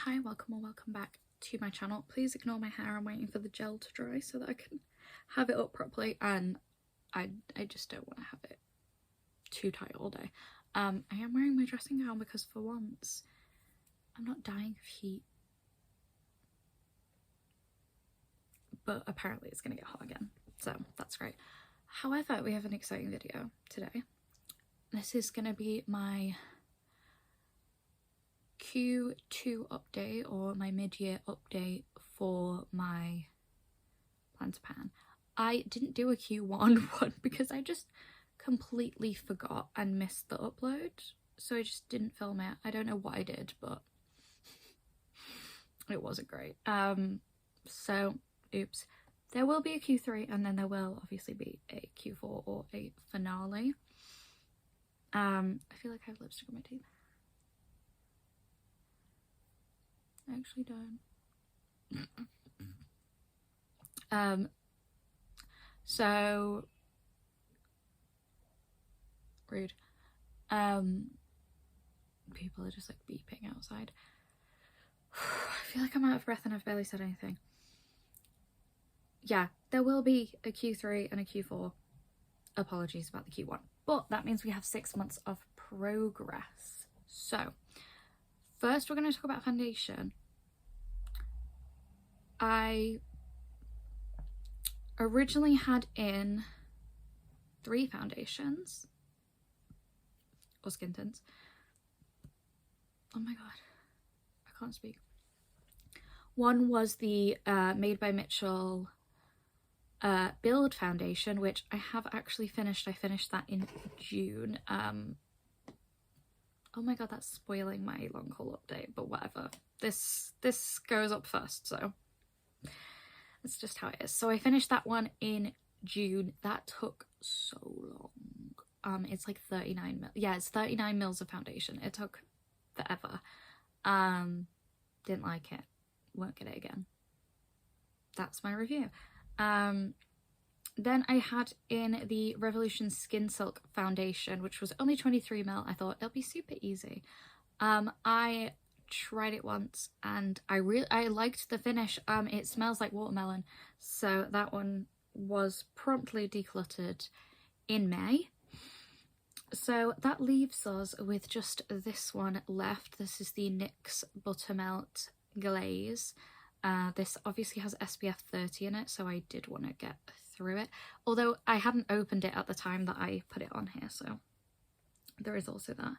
Hi, welcome or welcome back to my channel. Please ignore my hair, I'm waiting for the gel to dry so that I can have it up properly, and I just don't want to have it too tight all day. I am wearing my dressing gown because for once I'm not dying of heat, but apparently it's gonna get hot again, so that's great. However, we have an exciting video today. This is gonna be my Q2 update, or my mid-year update for my planter pan. I didn't do a Q1 one because I just completely forgot and missed the upload, so I just didn't film it. I don't know what I did, but it wasn't great. So oops. There will be a Q3, and then there will obviously be a Q4 or a finale. I feel like I have lipstick on my teeth. I actually don't. So rude. People are just like beeping outside. I feel like I'm out of breath and I've barely said anything. Yeah, there will be a Q3 and a Q4. Apologies about the Q1, but that means we have 6 months of progress. So first we're going to talk about foundation. I originally had in 3 foundations, or skin tints. Oh my god, I can't speak. One was the Made by Mitchell Build foundation, which I have actually finished. I finished that in June. Oh my god, that's spoiling my long haul update, but whatever. This goes up first, so it's just how it is. So I finished that one in June. That took so long. It's like 39 mil. Yeah, it's 39 mils of foundation. It took forever. Didn't like it. Won't get it again. That's my review. Then I had in the Revolution Skin Silk foundation, which was only 23 mil. I thought it'll be super easy. I tried it once and I liked the finish. It smells like watermelon, so that one was promptly decluttered in May. So that leaves us with just this one left. This is the NYX Buttermelt Glaze. This obviously has SPF 30 in it, so I did want to get through it, although I hadn't opened it at the time that I put it on here, so there is also that.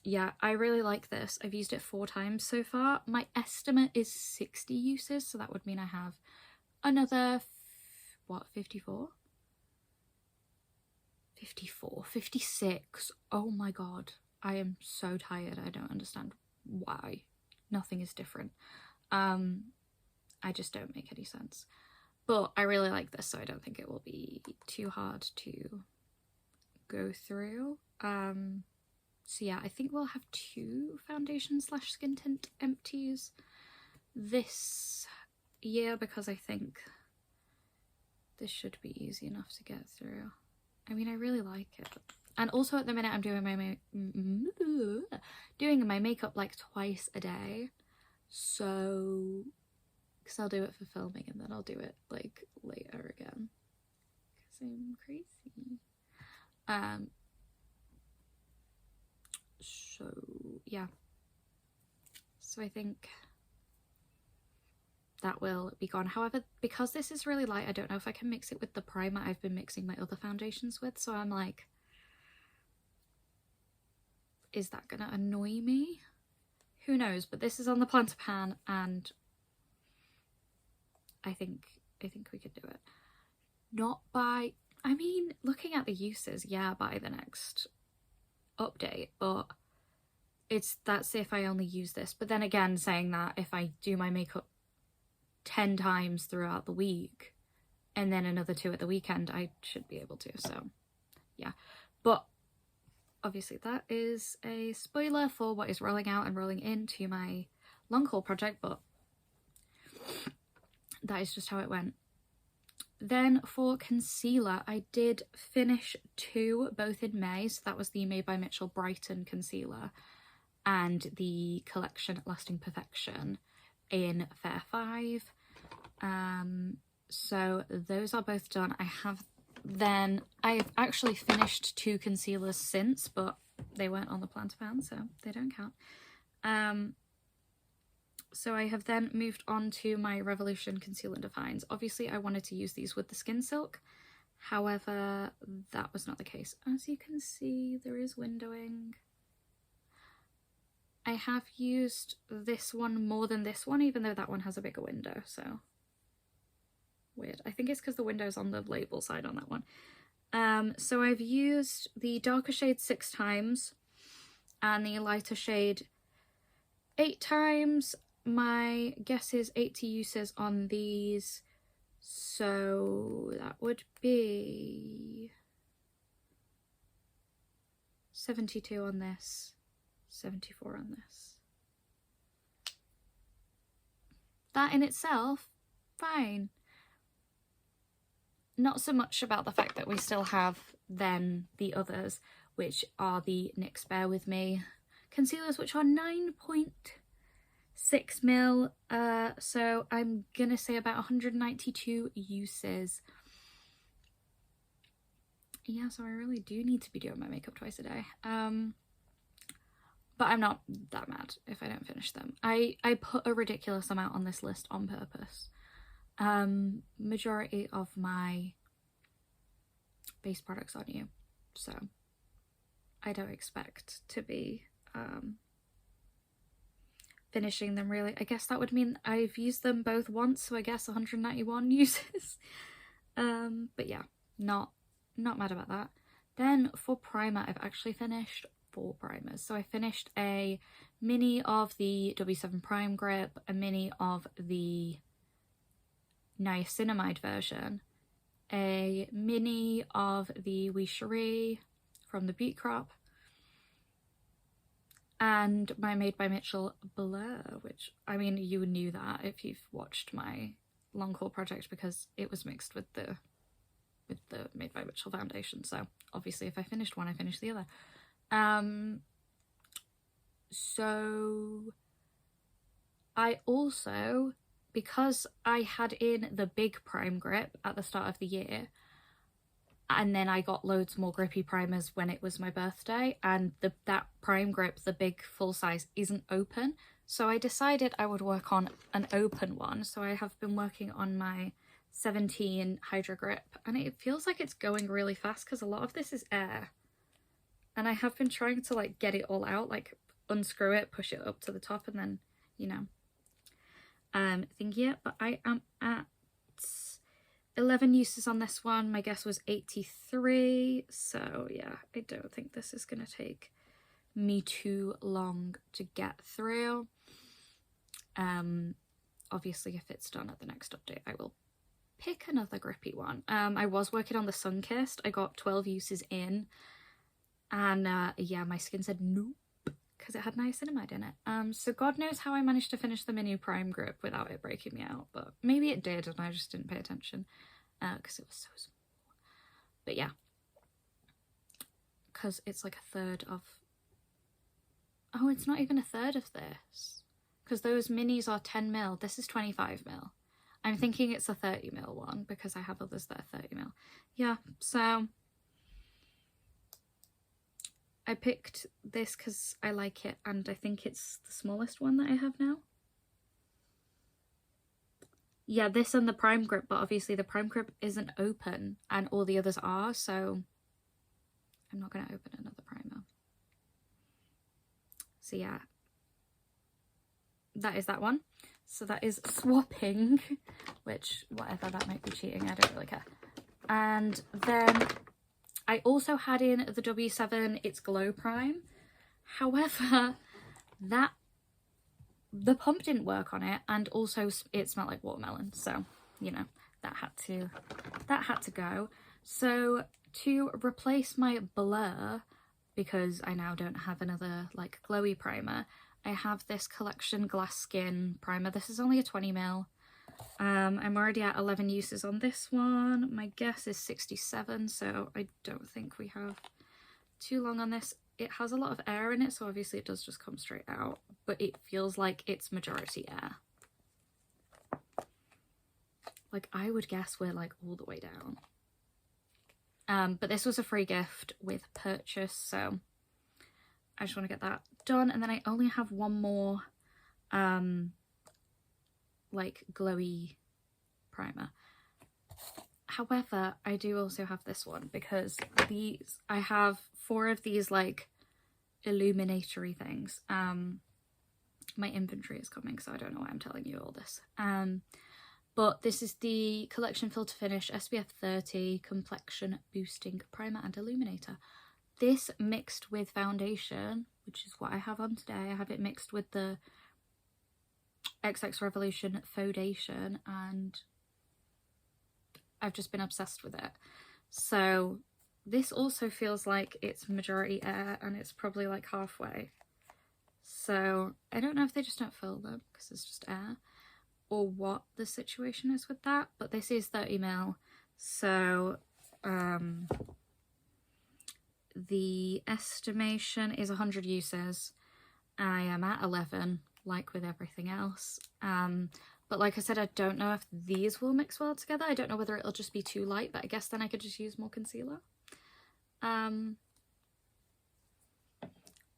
Yeah, I really like this. I've used it 4 times so far. My estimate is 60 uses, so that would mean I have another 54, 56. Oh my god, I am so tired. I don't understand why nothing is different. I just don't make any sense, but I really like this, so I don't think it will be too hard to go through. So yeah, I think we'll have 2 foundation / skin tint empties this year, because I think this should be easy enough to get through. I mean, I really like it. And also at the minute I'm doing my makeup like twice a day, so because I'll do it for filming and then I'll do it like later again because I'm crazy. So yeah, so I think that will be gone. However, because this is really light, I don't know if I can mix it with the primer I've been mixing my other foundations with, so I'm like, is that gonna annoy me? Who knows? But this is on the planter pan, and I think we could do it. Not by, I mean, looking at the uses, yeah, by the next update, but that's if I only use this. But then again, saying that, if I do my makeup 10 times throughout the week and then another 2 at the weekend, I should be able to, so yeah. But obviously that is a spoiler for what is rolling out and rolling into my long haul project, but that is just how it went. Then for concealer, I did finish 2, both in May. So that was the Made by Mitchell Brighten concealer and the Collection Lasting Perfection in Fair 5. So those are both done. I've actually finished 2 concealers since, but they weren't on the plan to pan, so they don't count. So I have then moved on to my Revolution Conceal and Defines. Obviously I wanted to use these with the Skin Silk, however that was not the case. As you can see, there is windowing. I have used this one more than this one, even though that one has a bigger window, so weird. I think it's because the window's on the label side on that one. So I've used the darker shade 6 times and the lighter shade 8 times. My guess is 80 uses on these, so that would be 72 on this, 74 on this. That in itself, fine. Not so much about the fact that we still have then the others, which are the NYX Bear With Me concealers, which are 9.6 mil. So I'm gonna say about 192 uses. Yeah, so I really do need to be doing my makeup twice a day. But I'm not that mad if I don't finish them. I put a ridiculous amount on this list on purpose. Majority of my base products are new, so I don't expect to be finishing them really. I guess that would mean I've used them both once, so I guess 191 uses. But yeah, not mad about that. Then for primer, I've actually finished 4 primers. So I finished a mini of the W7 Prime Grip, a mini of the niacinamide version, a mini of the Wee Cherie from the Beauty Crop, and my Made by Mitchell Blur, which, I mean, you knew that if you've watched my long haul project because it was mixed with the Made by Mitchell foundation. So obviously if I finished one, I finished the other. So I also, because I had in the big prime grip at the start of the year, and then I got loads more grippy primers when it was my birthday, and that prime grip, the big full size, isn't open, so I decided I would work on an open one. So I have been working on my 17 Hydra Grip, and it feels like it's going really fast because a lot of this is air, and I have been trying to like get it all out, like unscrew it, push it up to the top, and then, you know, thingy it. But I am at 11 uses on this one. My guess was 83, so yeah, I don't think this is gonna take me too long to get through. Obviously if it's done at the next update, I will pick another grippy one. I was working on the Sunkissed. I got 12 uses in, and yeah, my skin said nope because it had niacinamide in it. So God knows how I managed to finish the mini prime grip without it breaking me out, but maybe it did and I just didn't pay attention because it was so small. But yeah, because it's like a third of, oh, it's not even a third of this, because those minis are 10 mil. This is 25 mil. I'm thinking it's a 30 mil one because I have others that are 30 mil. Yeah, so I picked this because I like it, and I think it's the smallest one that I have now. Yeah, this and the prime grip, but obviously the prime grip isn't open and all the others are, so I'm not going to open another primer. So yeah, that is that one. So that is swapping, which, whatever, that might be cheating, I don't really care. And then I also had in the W7 It's Glow Prime. However, the pump didn't work on it, and also it smelled like watermelon, so, you know, that had to go. So to replace my Blur, because I now don't have another like glowy primer, I have this Collection Glass Skin primer. This is only a 20 mil. I'm already at 11 uses on this one. My guess is 67, so I don't think we have too long on this. it has a lot of air in it, so obviously it does just come straight out, but it feels like it's majority air. Like, I would guess we're like all the way down. But this was a free gift with purchase, so I just want to get that done. And then I only have one more like glowy primer. However, I do also have this one because these, I have 4 of these like illuminatory things. My inventory is coming, so I don't know why I'm telling you all this. But this is the Collection Filter Finish SPF 30 Complexion Boosting Primer and Illuminator. This mixed with foundation, which is what I have on today. I have it mixed with the XX Revolution Foundation, and I've just been obsessed with it. So this also feels like it's majority air, and it's probably like halfway. So I don't know if they just don't fill them because it's just air, or what the situation is with that, but this is 30ml, so the estimation is 100 uses. I am at 11, like with everything else, but like I said, I don't know if these will mix well together. I don't know whether it'll just be too light, but I guess then I could just use more concealer.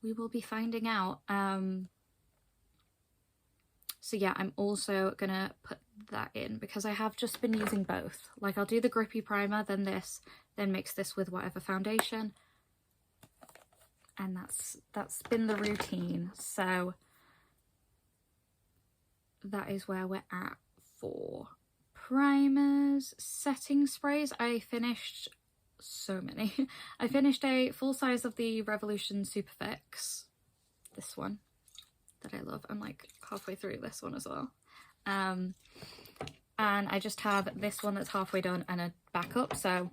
We will be finding out. So yeah, I'm also gonna put that in because I have just been using both. Like, I'll do the grippy primer, then this, then mix this with whatever foundation. And that's been the routine. So that is where we're at for primers. Setting sprays, I finished so many. I finished a full size of the Revolution Superfix, this one that I love. I'm like halfway through this one as well. And I just have this one that's halfway done and a backup. So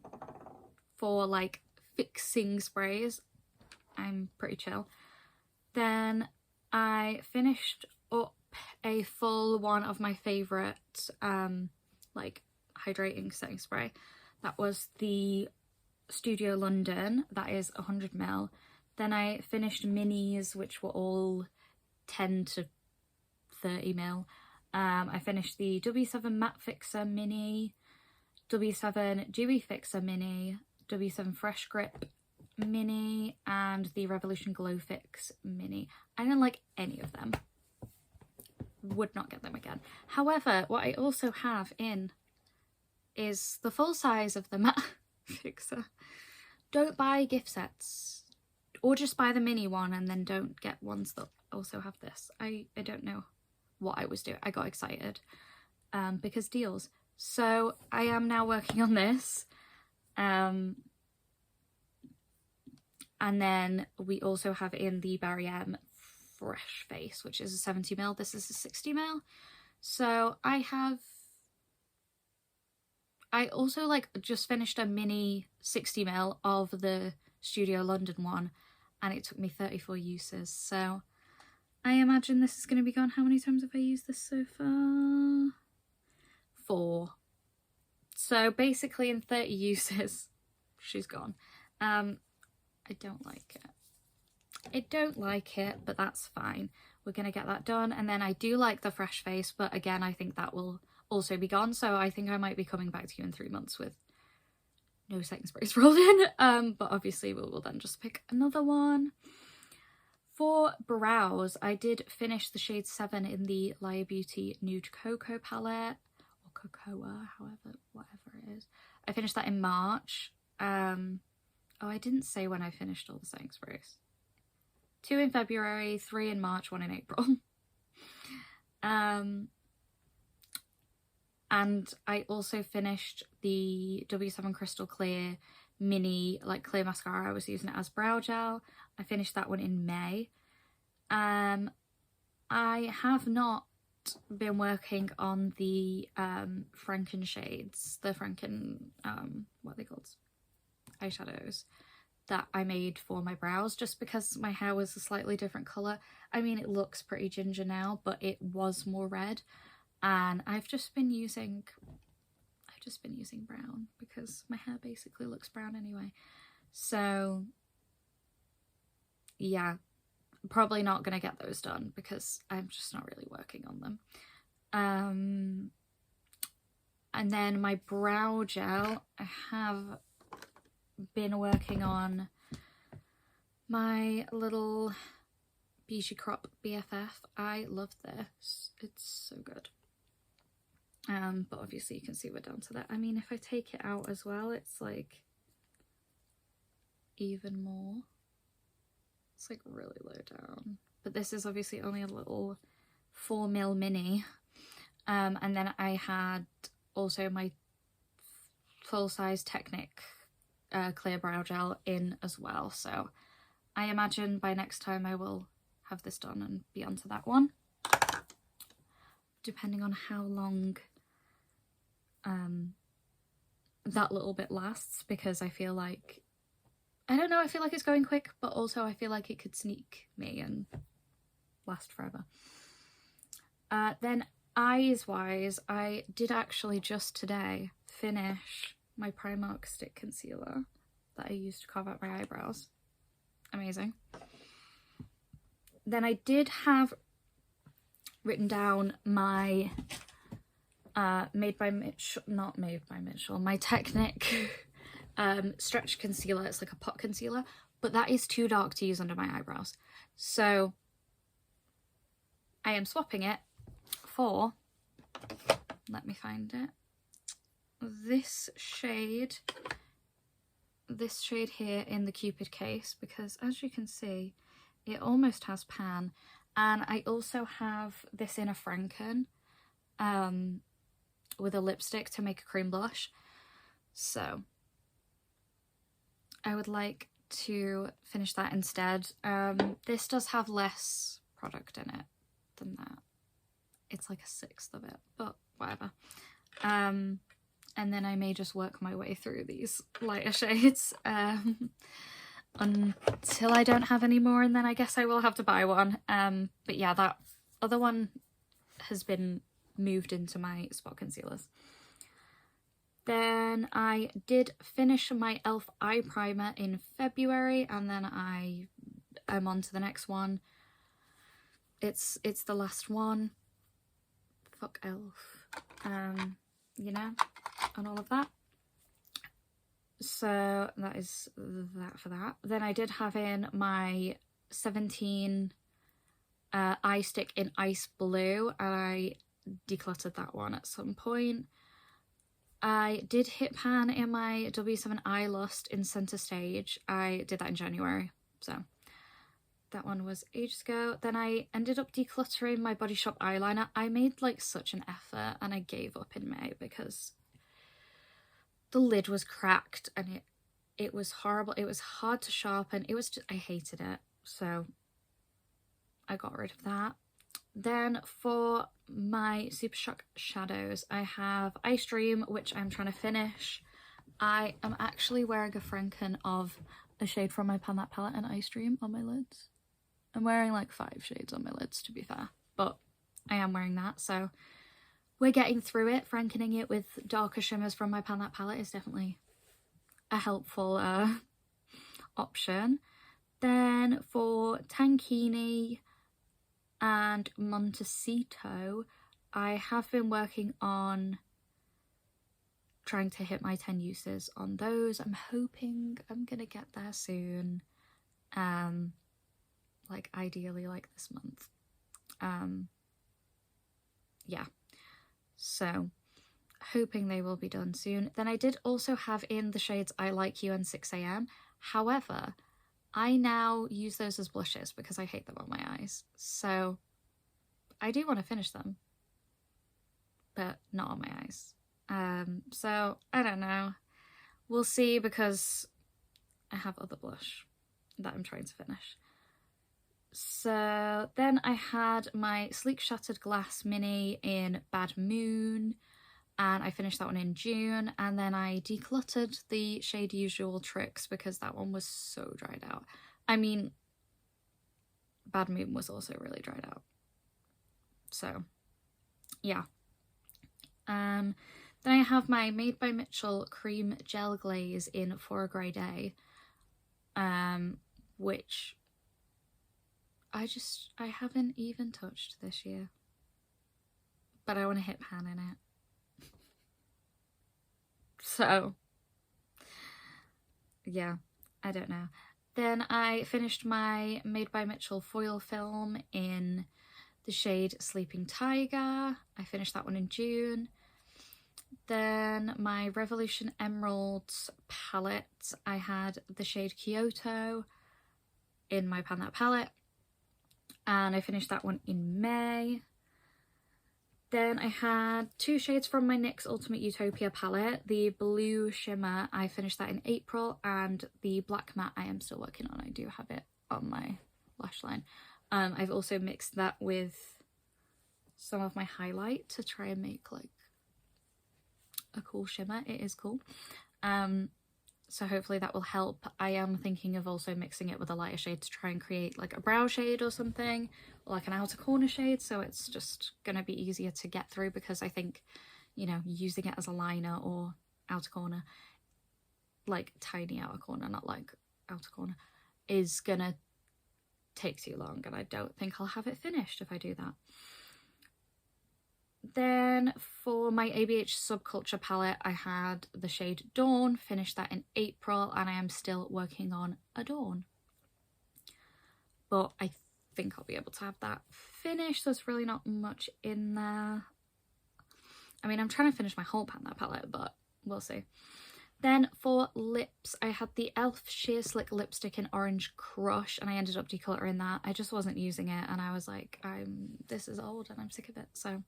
for like fixing sprays, I'm pretty chill. Then I finished up a full one of my favourite like hydrating setting spray. That was the Studio London, that is 100ml. Then I finished minis, which were all 10 to 30ml. I finished the W7 Matte Fixer Mini, W7 Dewy Fixer Mini, W7 Fresh Grip Mini, and the Revolution Glow Fix Mini. I didn't like any of them. Would not get them again. However, what I also have in is the full size of the Matte Fixer. Don't buy gift sets, or just buy the mini one and then don't get ones that also have this. I don't know what I was doing. I got excited because deals. So I am now working on this. And then we also have in the Barry M Fresh Face, which is a 70ml. This is a 60ml. So I also like just finished a mini 60ml of the Studio London one, and it took me 34 uses. So I imagine this is going to be gone. How many times have I used this so far? 4. So basically in 30 uses, she's gone. I don't like it. I don't like it, but that's fine. We're going to get that done. And then I do like the Fresh Face, but again, I think that will also be gone. So I think I might be coming back to you in 3 months with no setting sprays rolled in. But obviously we will then just pick another one. For brows, I did finish the shade 7 in the Layer Beauty Nude Cocoa palette, or Cocoa, whatever it is. I finished that in March. Oh, I didn't say when I finished all the setting sprays. 2 in February, 3 in March, 1 in April. And I also finished the W7 Crystal Clear mini like clear mascara. I was using it as brow gel. I finished that one in May. I have not been working on the Franken shades, the Franken what are they called, eyeshadows that I made for my brows, just because my hair was a slightly different colour. I mean, it looks pretty ginger now, but it was more red, and I've just been using brown because my hair basically looks brown anyway. So yeah, probably not going to get those done because I'm just not really working on them. And then my brow gel, I have been working on my little Beauty Crop BFF. I love this. It's so good. But obviously you can see we're down to that. I mean, if I take it out as well, it's like even more. It's like really low down. But this is obviously only a little 4mm mini. And then I had also my full-size Technic clear brow gel in as well. So I imagine by next time I will have this done and be onto that one. Depending on how long that little bit lasts, because I feel like, I don't know, I feel like it's going quick, but also I feel like it could sneak me and last forever. Then eyes wise, I did actually just today finish my Primark stick concealer that I used to carve out my eyebrows. Amazing. Then I did have written down my Made by Mitchell, not Made by Mitchell, my Technic stretch concealer. It's like a pot concealer, but that is too dark to use under my eyebrows. So I am swapping it for, let me find it, this shade here in the Cupid case, because as you can see, it almost has pan. And I also have this in a Franken with a lipstick to make a cream blush. So I would like to finish that instead. This does have less product in it than that. It's like a sixth of it, but whatever. And then I may just work my way through these lighter shades until I don't have any more, and then I guess I will have to buy one. But yeah, that other one has been moved into my spot concealers. Then I did finish my e.l.f. eye primer in February, and then I'm on to the next one. It's the last one. Fuck e.l.f. You know, and all of that. So that is that for that. Then I did have in my 17 eye stick in Ice Blue. I decluttered that one at some point. I did hit pan in my W7 Eye Lust in Center Stage. I did that in January, so that one was ages ago. Then I ended up decluttering my Body Shop eyeliner. I made like such an effort and I gave up in May because the lid was cracked and it was horrible. It was hard to sharpen. It was just, I hated it. So I got rid of that. Then for my Super Shock shadows, I have Ice Dream, which I'm trying to finish. I am actually wearing a Franken of a shade from my Pan That palette and Ice Dream on my lids. I'm wearing like 5 shades on my lids, to be fair, but I am wearing that, so we're getting through it. Frankening it with darker shimmers from my Pan That palette is definitely a helpful option. Then for Tankini and Montecito, I have been working on trying to hit my 10 uses on those. I'm hoping I'm gonna get there soon. Like ideally like this month. Yeah, so hoping they will be done soon. Then I did also have in the shades I Like You and 6am. However, I now use those as blushes because I hate them on my eyes. So I do want to finish them, but not on my eyes. So I don't know. We'll see, because I have other blush that I'm trying to finish. So then I had my Sleek Shattered Glass Mini in Bad Moon, and I finished that one in June. And then I decluttered the shade Usual Tricks because that one was so dried out. I mean, Bad Moon was also really dried out. So yeah. Then I have my Made by Mitchell Cream Gel Glaze in For a Grey Day, which I haven't even touched this year. But I want to hit pan in it. So, yeah, I don't know. Then I finished my Made by Mitchell foil film in the shade Sleeping Tiger. I finished that one in June. Then my Revolution Emeralds palette, I had the shade Kyoto in my Pan That palette. And I finished that one in May. Then I had 2 shades from my NYX Ultimate Utopia palette. The Blue Shimmer, I finished that in April, and the Black Matte I am still working on. I do have it on my lash line. I've also mixed that with some of my highlight to try and make like a cool shimmer. It is cool. So hopefully that will help. I am thinking of also mixing it with a lighter shade to try and create like a brow shade or something, or like an outer corner shade, so it's just gonna be easier to get through, because I think, you know, using it as a liner or outer corner, like tiny outer corner, not like outer corner, is gonna take too long, and I don't think I'll have it finished if I do that. Then for my ABH Subculture palette, I had the shade Dawn, finished that in April, and I am still working on Adorn. But I think I'll be able to have that finished. There's really not much in there. I mean, I'm trying to finish my whole Pan That palette, but we'll see. Then for lips, I had the e.l.f. Sheer Slick lipstick in Orange Crush, and I ended up decluttering that. I just wasn't using it, and I was like, this is old and I'm sick of it, so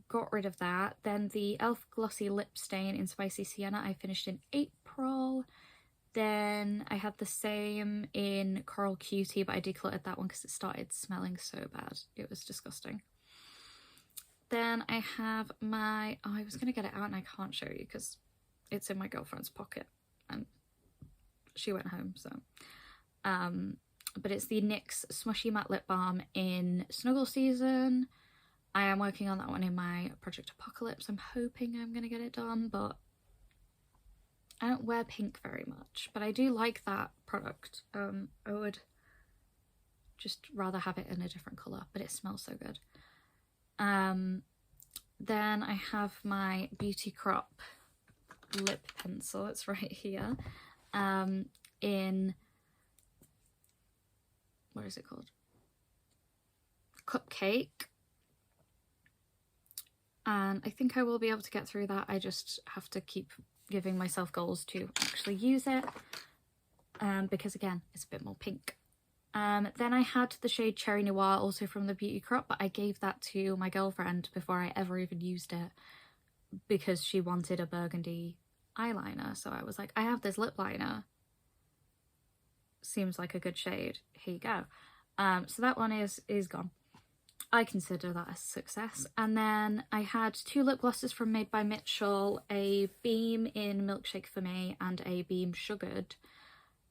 got rid of that. Then the e.l.f. Glossy Lip Stain in Spicy Sienna I finished in April. Then I had the same in Coral Cutie, but I decluttered that one because it started smelling so bad. It was disgusting. Then I have my, I was going to get it out and I can't show you because it's in my girlfriend's pocket and she went home, so. But it's the NYX Smushy Matte Lip Balm in Snuggle Season. I am working on that one in my Project Apocalypse. I'm hoping I'm going to get it done, but I don't wear pink very much. But I do like that product. I would just rather have it in a different colour, but it smells so good. Then I have my Beauty Crop lip pencil. It's right here. In, what is it called? Cupcake. And I think I will be able to get through that. I just have to keep giving myself goals to actually use it, because again, it's a bit more pink. Then I had the shade Cherry Noir, also from the Beauty Crop, but I gave that to my girlfriend before I ever even used it because she wanted a burgundy eyeliner. So I was like, I have this lip liner, seems like a good shade, here you go. So that one is gone. I consider that a success. And then I had 2 lip glosses from Made by Mitchell, a Beam in Milkshake for Me and a Beam Sugared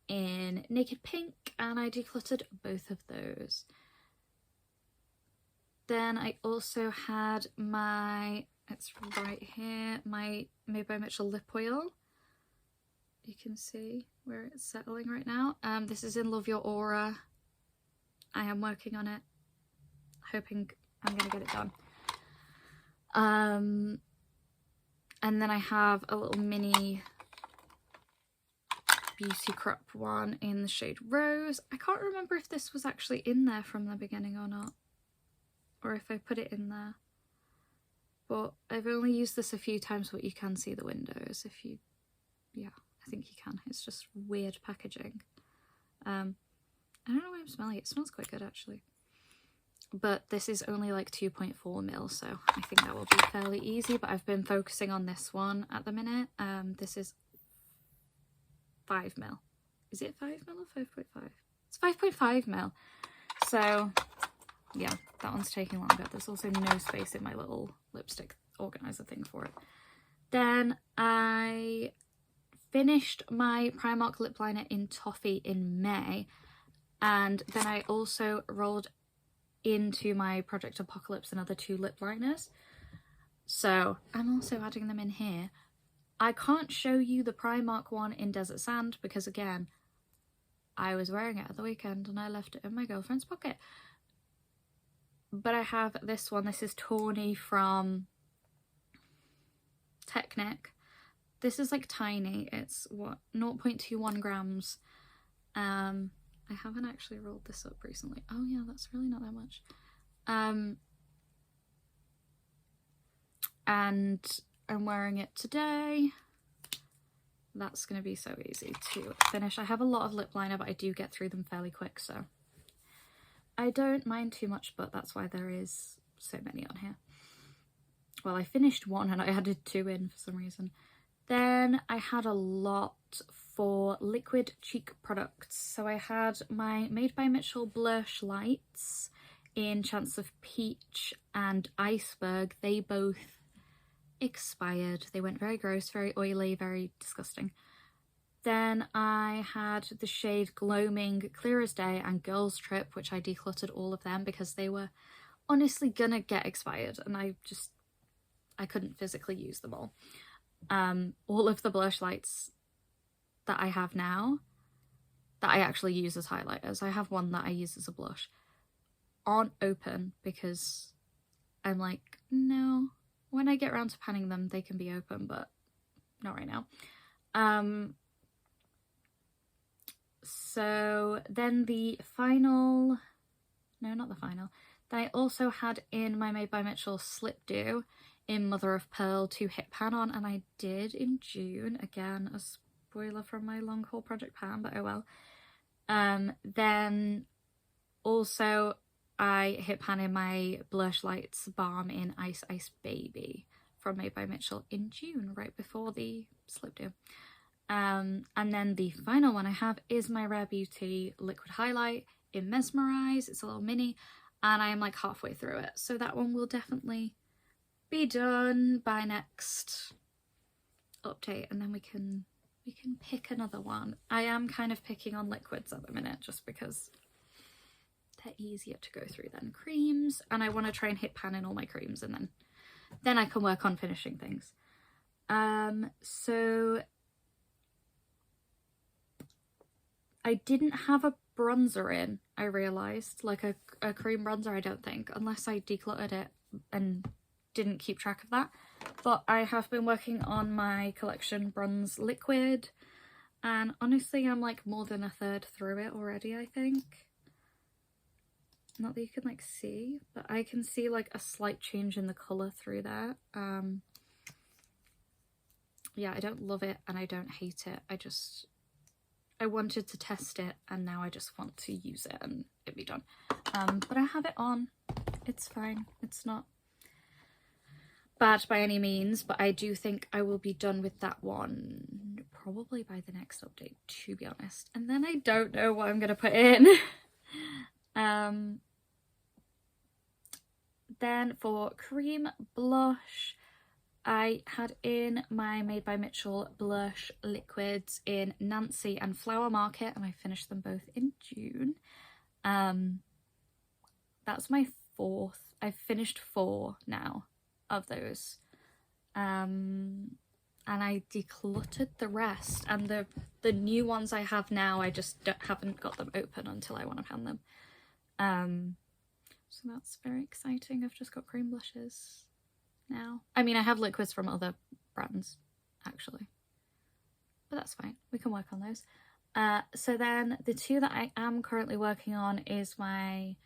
in Naked Pink, and I decluttered both of those. Then I also had my, it's right here, my Made by Mitchell lip oil. You can see where it's settling right now. This is in Love Your Aura. I am working on it, hoping I'm gonna get it done. And then I have a little mini Beauty Crop one in the shade Rose. I can't remember if this was actually in there from the beginning or not, or if I put it in there, but I've only used this a few times, but you can see the windows if you, yeah, I think you can. It's just weird packaging. I don't know why I'm smelling it. It smells quite good actually. But this is only like 2.4 mil, so I think that will be fairly easy, but I've been focusing on this one at the minute. This is 5 mil. Is it 5 mil or 5.5? It's 5.5 mil. So yeah, that one's taking longer. There's also no space in my little lipstick organizer thing for it. Then I finished my Primark lip liner in Toffee in May, and then I also rolled into my Project Apocalypse another 2 lip liners. So I'm also adding them in here. I can't show you the Primark one in Desert Sand because again, I was wearing it at the weekend and I left it in my girlfriend's pocket. But I have this one. This is Tawny from Technic. This is like tiny. It's what, 0.21 grams. I haven't actually rolled this up recently. Oh yeah, that's really not that much. And I'm wearing it today. That's going to be so easy to finish. I have a lot of lip liner, but I do get through them fairly quick, so I don't mind too much, but that's why there is so many on here. Well, I finished one and I added 2 in for some reason. Then I had a lot for liquid cheek products. So I had my Made by Mitchell blush lights in Chance of Peach and Iceberg. They both expired. They went very gross, very oily, very disgusting. Then I had the shade Gloaming, Clear as Day and Girls Trip, which I decluttered all of them because they were honestly gonna get expired and I couldn't physically use them all. All of the blush lights that I have now that I actually use as highlighters, I have one that I use as a blush, aren't open because I'm like, no, when I get around to panning them they can be open, but not right now. So then the final, no, not the final, then I also had in my Made by Mitchell Slip Dew in Mother of Pearl to hit pan on, and I did in June. Again, a spoiler from my long haul project pan, but oh well. Then also I hit pan in my Blush Lights Balm in Ice Ice Baby from Made by Mitchell in June, right before the Slip Dew. And then the final one I have is my Rare Beauty Liquid Highlight in Mesmerize. It's a little mini and I am like halfway through it. So that one will definitely be done by next update and then we can pick another one. I am kind of picking on liquids at the minute just because they're easier to go through than creams and I want to try and hit pan in all my creams and then I can work on finishing things. So I didn't have a bronzer in, I realised, like a cream bronzer, I don't think, unless I decluttered it and didn't keep track of that. But I have been working on my collection bronze liquid and honestly I'm like more than a third through it already, I think. Not that you can like see, but I can see like a slight change in the colour through there. Yeah, I don't love it and I don't hate it. I wanted to test it and now I just want to use it and it be done. But I have it on. It's fine. It's not bad by any means, but I do think I will be done with that one probably by the next update, to be honest. And then I don't know what I'm going to put in. Then for cream blush, I had in my Made by Mitchell blush liquids in Nancy and Flower Market and I finished them both in June. That's my 4th. I've finished 4 now of those. And I decluttered the rest and the new ones I have now I just haven't got them open until I want to pan them. So that's very exciting. I've just got cream blushes now. I mean, I have liquids from other brands actually, but that's fine, we can work on those. So then the 2 that I am currently working on is I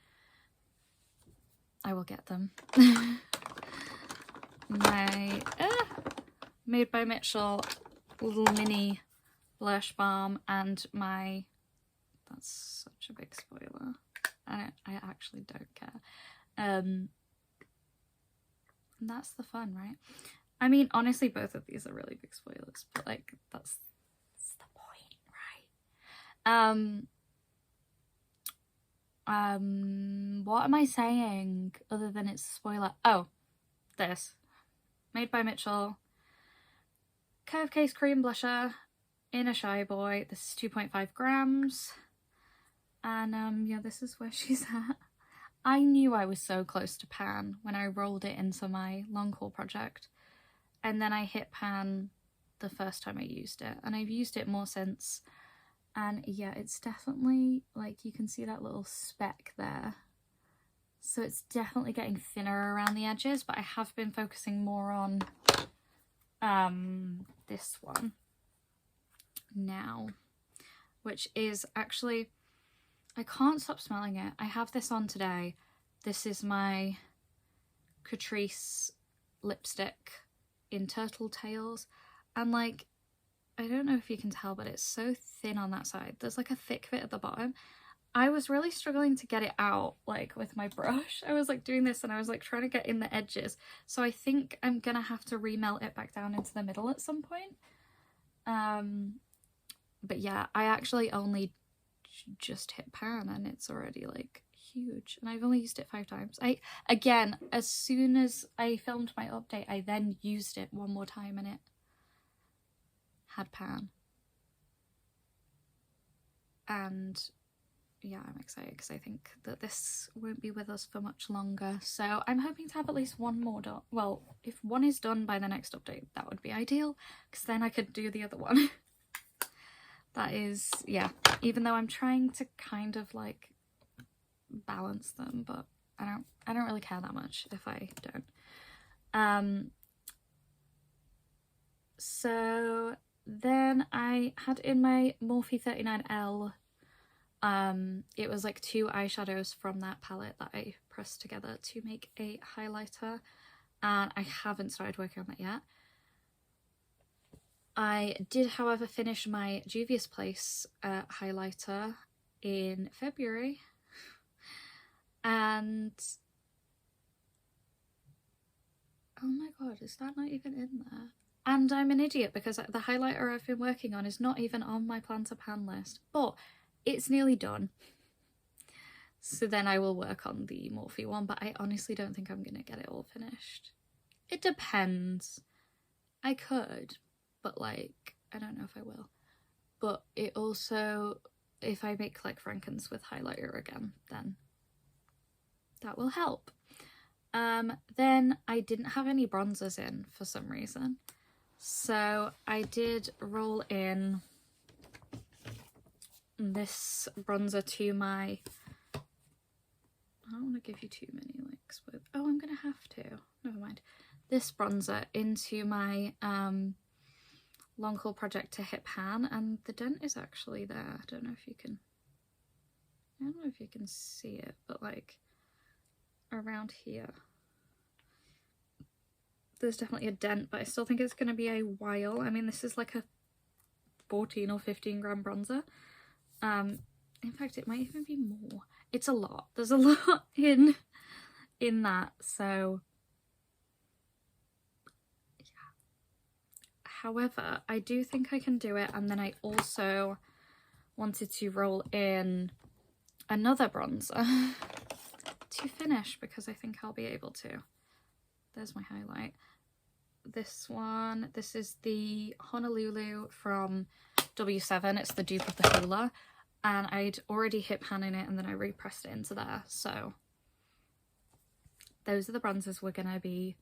will get them. My Made by Mitchell little mini blush balm and my, that's such a big spoiler, I actually don't care. And that's the fun, right? I mean, honestly, both of these are really big spoilers, but like that's the point, right? What am I saying other than it's a spoiler? Oh, this Made by Mitchell Curve Case Cream Blusher in a Shy Boy. This is 2.5 grams. And yeah, this is where she's at. I knew I was so close to pan when I rolled it into my long haul project. And then I hit pan the first time I used it. And I've used it more since. And yeah, it's definitely, like, you can see that little speck there. So it's definitely getting thinner around the edges, but I have been focusing more on this one now, which is actually, I can't stop smelling it. I have this on today. This is my Catrice lipstick in Turtle Tails, and like, I don't know if you can tell, but it's so thin on that side. There's like a thick bit at the bottom. I was really struggling to get it out, like, with my brush. I was like doing this and I was like trying to get in the edges. So I think I'm gonna have to remelt it back down into the middle at some point. But yeah, I actually only just hit pan and it's already like huge, and I've only used it 5 times. Again, as soon as I filmed my update, I then used it one more time and it had pan. And yeah, I'm excited because I think that this won't be with us for much longer. So I'm hoping to have at least one more done. Well, if one is done by the next update, that would be ideal, because then I could do the other one. That is, yeah, even though I'm trying to kind of like balance them, but I don't really care that much if I don't. So then I had in my Morphe 39L, it was like 2 eyeshadows from that palette that I pressed together to make a highlighter, and I haven't started working on that yet. I did, however, finish my Juvia's Place highlighter in February, and oh my god, is that not even in there? And I'm an idiot because the highlighter I've been working on is not even on my plan to pan list, but it's nearly done. So then I will work on the Morphe one, but I honestly don't think I'm gonna get it all finished. It depends. I could, but like, I don't know if I will. But it also, if I make like Frankens with highlighter again, then that will help. Then I didn't have any bronzers in for some reason. So I did roll in this bronzer to my, I don't want to give you too many links, but oh, I'm gonna have to, never mind. This bronzer into my long haul project to hit pan, and the dent is actually there. I don't know if you can see it, but like around here there's definitely a dent, but I still think it's going to be a while. I mean, this is like a 14 or 15 gram bronzer. In fact, it might even be more. It's a lot. There's a lot in that, so yeah. However, I do think I can do it, and then I also wanted to roll in another bronzer to finish, because I think I'll be able to. There's my highlight. This one, this is the Honolulu from W7. It's the dupe of the Hoola, and I'd already hit pan in it and then I repressed it into there. So those are the bronzers we're gonna be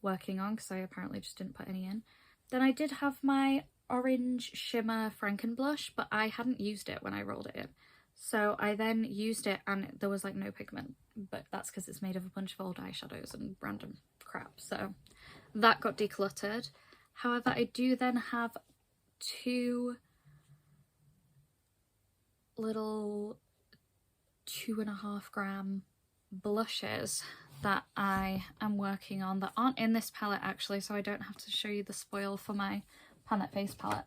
working on, because I apparently just didn't put any in. Then I did have my orange shimmer Franken blush, but I hadn't used it when I rolled it in. So I then used it and there was like no pigment, but that's because it's made of a bunch of old eyeshadows and random crap. So that got decluttered. However, I do then have 2 little 2.5 gram blushes that I am working on that aren't in this palette actually, so I don't have to show you the spoil for my Planet Face palette.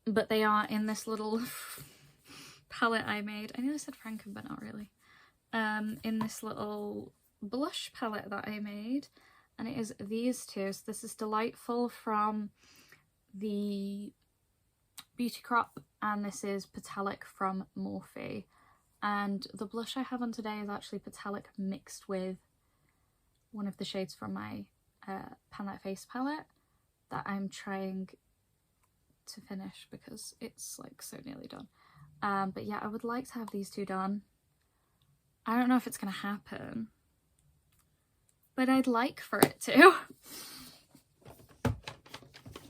But they are in this little palette I made. I know I said Franken, but not really. In this little blush palette that I made, and it is these 2. So this is Delightful from the Beauty Crop, and this is Petalic from Morphe. And the blush I have on today is actually Petalic mixed with one of the shades from my Pan That Face palette that I'm trying to finish because it's like so nearly done. But yeah, I would like to have these 2 done. I don't know if it's gonna happen, but I'd like for it to.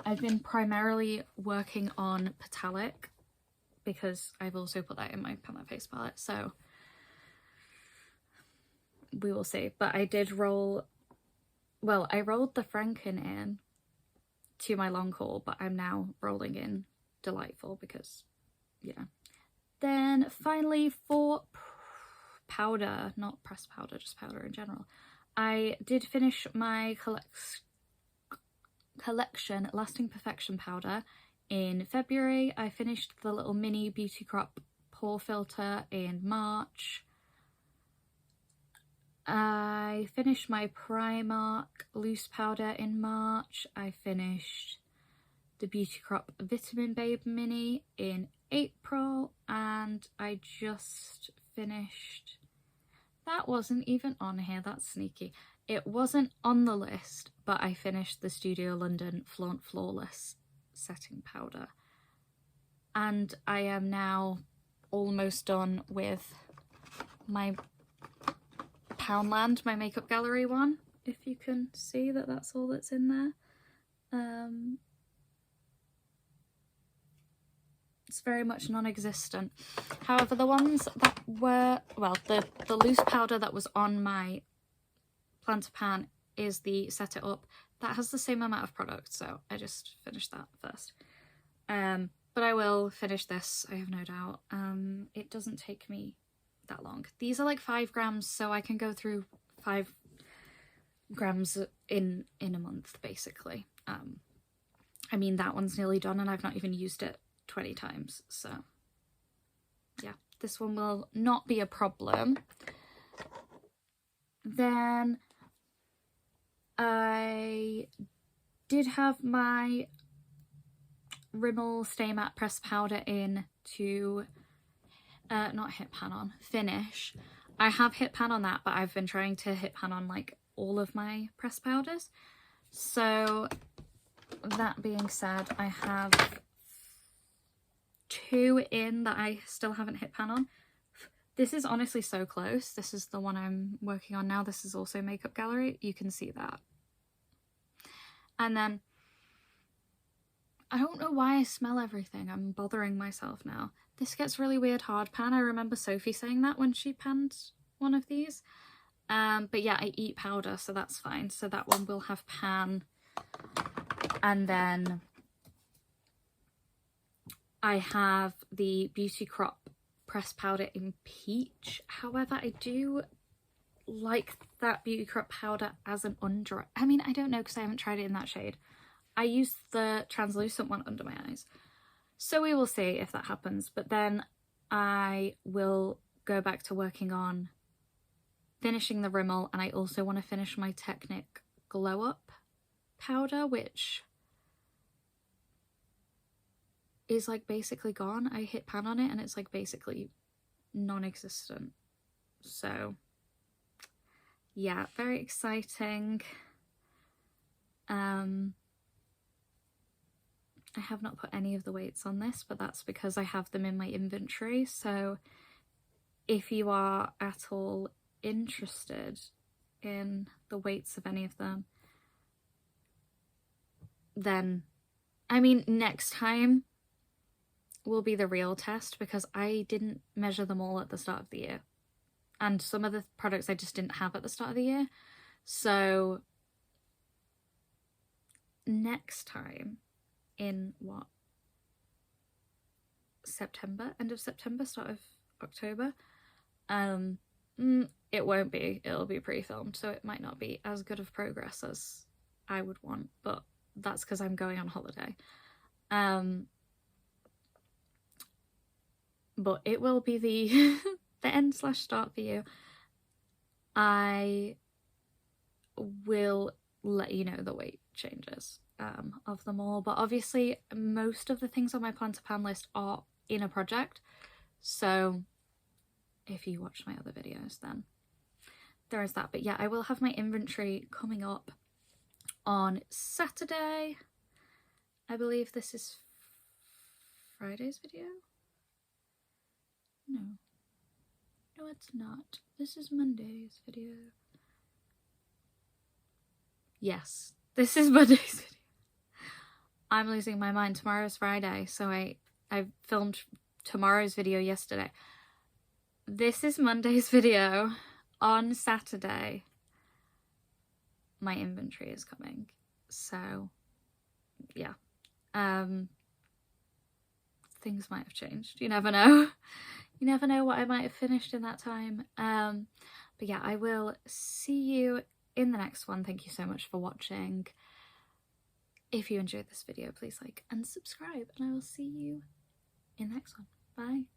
I've been primarily working on Petalic because I've also put that in my Palette Face palette, so we will see. But I did roll, well, I rolled the Franken in to my long haul, but I'm now rolling in Delightful because, yeah. Then finally for powder, not pressed powder, just powder in general, I did finish my collection Lasting Perfection powder in February. I finished the little mini Beauty Crop pore filter in March. I finished my Primark loose powder in March. I finished the Beauty Crop Vitamin Babe mini in April, and I just finished, that wasn't even on here, that's sneaky. It wasn't on the list, but I finished the Studio London Flaunt Flawless setting powder. And I am now almost done with my Poundland, my Makeup Gallery one, if you can see that that's all that's in there. It's very much non-existent. However, the ones that were, well, the loose powder that was on my planter pan is the Set It Up. That has the same amount of product, so I just finished that first. But I will finish this, I have no doubt. It doesn't take me that long. These are like 5 grams, so I can go through 5 grams in a month, basically. I mean, that one's nearly done and I've not even used it 20 times, so yeah, this one will not be a problem. Then I did have my Rimmel Stay Matte Pressed Powder in to not hit pan on, finish. I have hit pan on that, but I've been trying to hit pan on like all of my pressed powders. So that being said, I have 2 in that I still haven't hit pan on. This is honestly so close. This is the one I'm working on now. This is also Makeup Gallery. You can see that. And then I don't know why I smell everything. I'm bothering myself now. This gets really weird hard pan. I remember Sophie saying that when she panned one of these. But yeah, I eat powder, so that's fine. So that one will have pan. And then I have the Beauty Crop pressed powder in Peach. However, I do like that Beauty Crop powder as an under. I mean, I don't know because I haven't tried it in that shade. I used the translucent one under my eyes. So we will see if that happens. But then I will go back to working on finishing the Rimmel, and I also want to finish my Technic Glow Up powder, which is like basically gone. I hit pan on it and it's like basically non-existent. So yeah, very exciting. I have not put any of the weights on this, but that's because I have them in my inventory. So if you are at all interested in the weights of any of them, then, I mean, next time will be the real test because I didn't measure them all at the start of the year. And some of the products I just didn't have at the start of the year. So next time, in what, September, end of September, start of October, it won't be, it'll be pre-filmed, so it might not be as good of progress as I would want, but that's because I'm going on holiday. But it will be the the end/start for you. I will let you know the weight changes of them all, but obviously most of the things on my plan to pan list are in a project, so if you watch my other videos then there is that. But yeah, I will have my inventory coming up on Saturday. I believe this is Friday's video. No, it's not. This is Monday's video. Yes, this is Monday's video. I'm losing my mind. Tomorrow's Friday, so I filmed tomorrow's video yesterday. This is Monday's video. On Saturday, my inventory is coming. So, yeah. Things might have changed. You never know. You never know what I might have finished in that time. But yeah, I will see you in the next one. Thank you so much for watching. If you enjoyed this video, please like and subscribe, and I will see you in the next one. Bye.